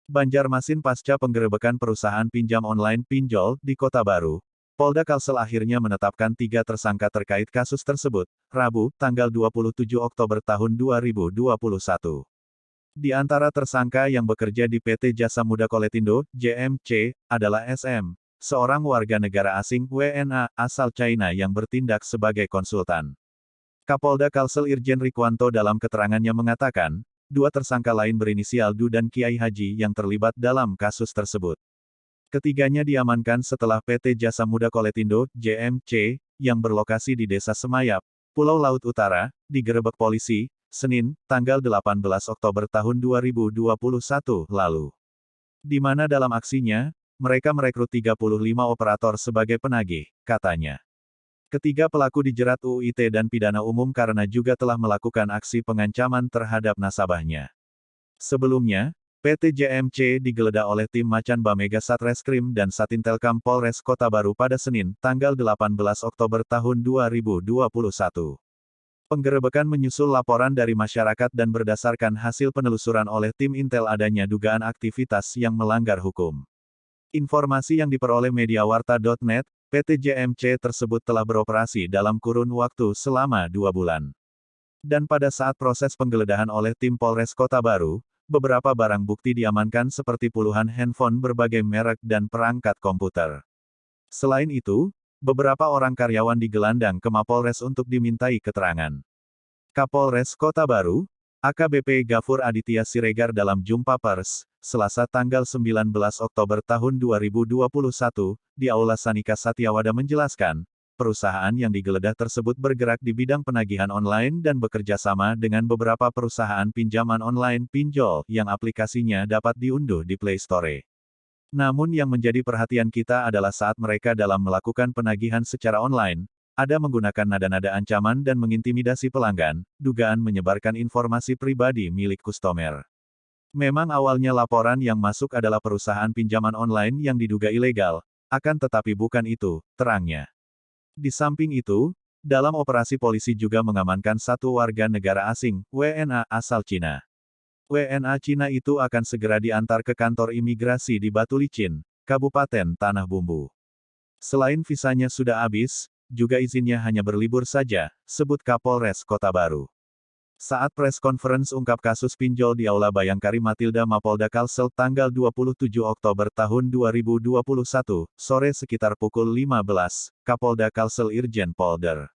Banjarmasin pasca penggerebekan perusahaan pinjam online pinjol di Kota Baru, Polda Kalsel akhirnya menetapkan 3 tersangka terkait kasus tersebut, Rabu, tanggal 27 Oktober tahun 2021. Di antara tersangka yang bekerja di PT Jasa Muda Koletindo, JMC, adalah SM, seorang warga negara asing WNA asal China yang bertindak sebagai konsultan. Kapolda Kalsel Irjen Rikwanto dalam keterangannya mengatakan, 2 tersangka lain berinisial Du dan Kiai Haji yang terlibat dalam kasus tersebut. Ketiganya diamankan setelah PT Jasa Muda Koletindo, JMC, yang berlokasi di Desa Semayap, Pulau Laut Utara, digerebek polisi, Senin, tanggal 18 Oktober tahun 2021 lalu. Di mana dalam aksinya, mereka merekrut 35 operator sebagai penagih, katanya. Ketiga pelaku dijerat UU ITE dan pidana umum karena juga telah melakukan aksi pengancaman terhadap nasabahnya. Sebelumnya, PT JMC digeledah oleh tim Macan Bamega Satreskrim dan Satintelkam Polres Kota Baru pada Senin, tanggal 18 Oktober tahun 2021. Penggerebekan menyusul laporan dari masyarakat dan berdasarkan hasil penelusuran oleh tim Intel adanya dugaan aktivitas yang melanggar hukum. Informasi yang diperoleh mediawarta.net, PT JMC tersebut telah beroperasi dalam kurun waktu selama 2 bulan. Dan pada saat proses penggeledahan oleh tim Polres Kota Baru, beberapa barang bukti diamankan seperti puluhan handphone berbagai merek dan perangkat komputer. Selain itu, beberapa orang karyawan digelandang ke Mapolres untuk dimintai keterangan. Kapolres Kota Baru, AKBP Gafur Aditya Siregar dalam jumpa pers, Selasa tanggal 19 Oktober tahun 2021, di Aula Sanika Satyawada menjelaskan, perusahaan yang digeledah tersebut bergerak di bidang penagihan online dan bekerja sama dengan beberapa perusahaan pinjaman online pinjol yang aplikasinya dapat diunduh di Play Store. Namun yang menjadi perhatian kita adalah saat mereka dalam melakukan penagihan secara online, ada menggunakan nada-nada ancaman dan mengintimidasi pelanggan, dugaan menyebarkan informasi pribadi milik kustomer. Memang awalnya laporan yang masuk adalah perusahaan pinjaman online yang diduga ilegal, akan tetapi bukan itu, terangnya. Di samping itu, dalam operasi polisi juga mengamankan 1 warga negara asing, WNA asal Cina. WNA Cina itu akan segera diantar ke kantor imigrasi di Batu Licin, Kabupaten Tanah Bumbu. Selain visanya sudah habis, juga izinnya hanya berlibur saja, sebut Kapolres Kota Baru. Saat press conference ungkap kasus pinjol di Aula Bayangkari Matilda Mapolda Kalsel tanggal 27 Oktober tahun 2021, sore sekitar pukul 15, Kapolda Kalsel Irjen Polder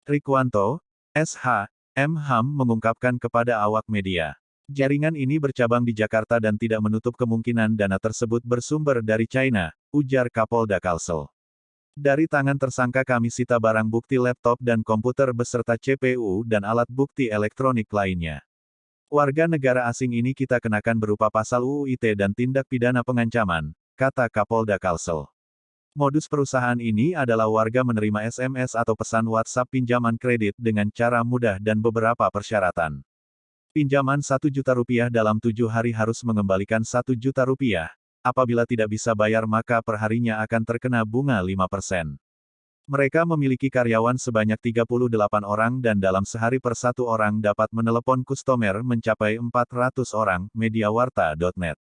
Rikwanto, SH, M.Ham mengungkapkan kepada awak media. Jaringan ini bercabang di Jakarta dan tidak menutup kemungkinan dana tersebut bersumber dari China, ujar Kapolda Kalsel. Dari tangan tersangka kami sita barang bukti laptop dan komputer beserta CPU dan alat bukti elektronik lainnya. Warga negara asing ini kita kenakan berupa pasal UU ITE dan tindak pidana pengancaman, kata Kapolda Kalsel. Modus perusahaan ini adalah warga menerima SMS atau pesan WhatsApp pinjaman kredit dengan cara mudah dan beberapa persyaratan. Pinjaman Rp1.000.000 dalam 7 hari harus mengembalikan Rp1.000.000. Apabila tidak bisa bayar maka perharinya akan terkena bunga 5%. Mereka memiliki karyawan sebanyak 38 orang dan dalam sehari per 1 orang dapat menelepon kustomer mencapai 400 orang, mediawarta.net.